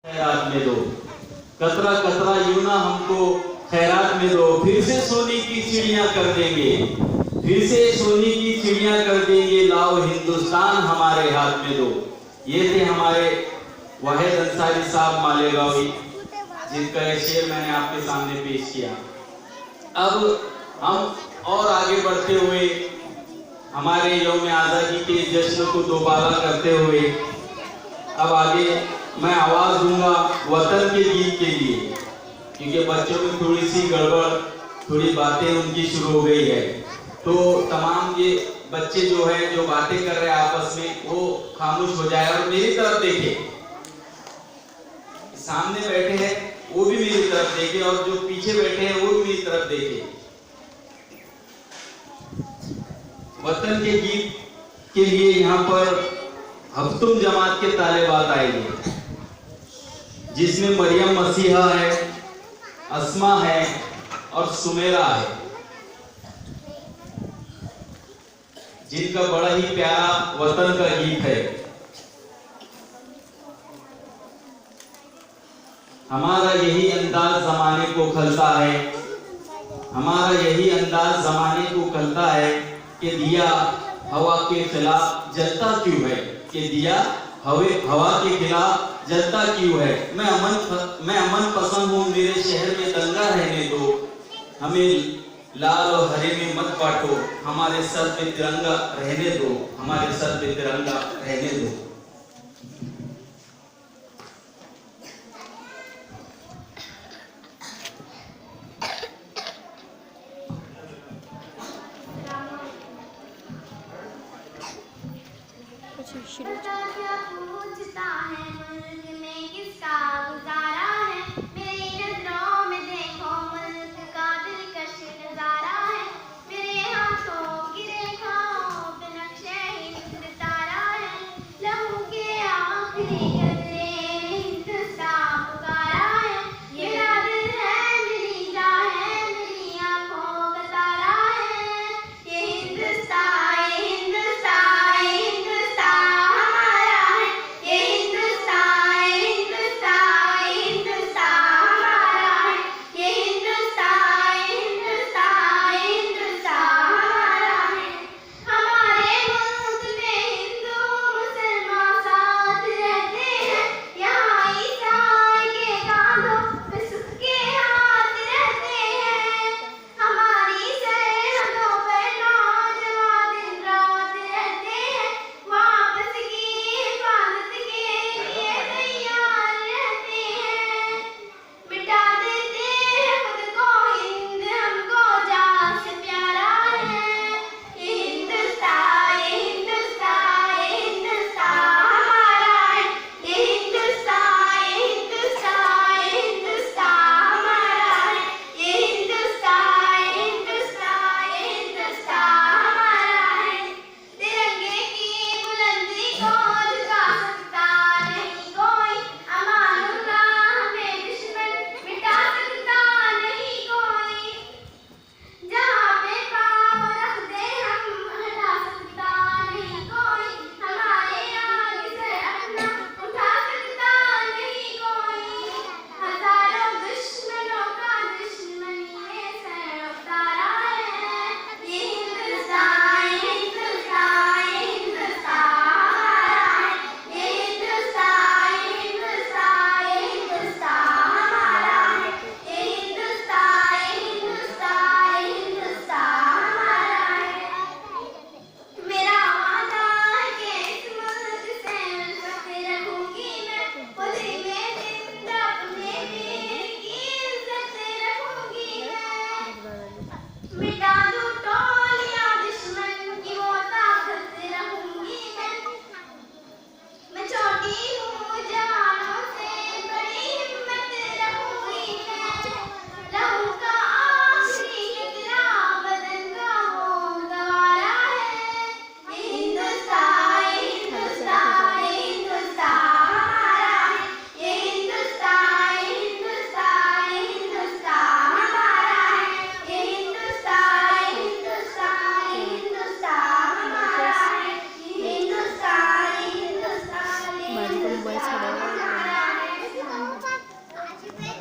खैरात में दो, कतरा कतरा यूं ना हमको खैरात में दो, फिर से सोने की चिड़िया कर देंगे, फिर से सोने की चिड़िया कर देंगे, लाओ हिंदुस्तान हमारे हाथ में दो। ये थे हमारे वाहिद अंसारी साहब मालेगांवी, जिनका ये शेर मैंने आपके सामने पेश किया। अब हम और आगे बढ़ते हुए हमारे यौम आज़ादी के जश्न को दोबारा करते हुए अब आगे मैं आवाज दूंगा वतन के गीत के लिए, क्योंकि बच्चों में थोड़ी सी गड़बड़, थोड़ी बातें उनकी शुरू हो गई है। तो तमाम ये बच्चे जो है जो बातें कर रहे हैं आपस में, वो खामोश हो जाए और मेरी तरफ देखे। सामने बैठे हैं वो भी मेरी तरफ देखे और जो पीछे बैठे हैं वो भी मेरी तरफ देखे। वतन के गीत के लिए यहाँ पर हफ्तुम जमात के तालिबात आएंगे, जिसमें मरियम मसीहा है, अस्मा है और सुमेरा है, जिनका बड़ा ही प्यारा वतन का गीत है। हमारा यही अंदाज जमाने को खलता है, हमारा यही अंदाज जमाने को खलता है कि दिया हवा के खिलाफ जलता क्यों है, कि दिया हवा के खिलाफ जलता क्यों है। मैं अमन पसंद हूँ, मेरे शहर में दंगा रहने दो, हमें लाल और हरे में मत बांटो, हमारे सर पे तिरंगा रहने दो, हमारे सर पे तिरंगा रहने दो।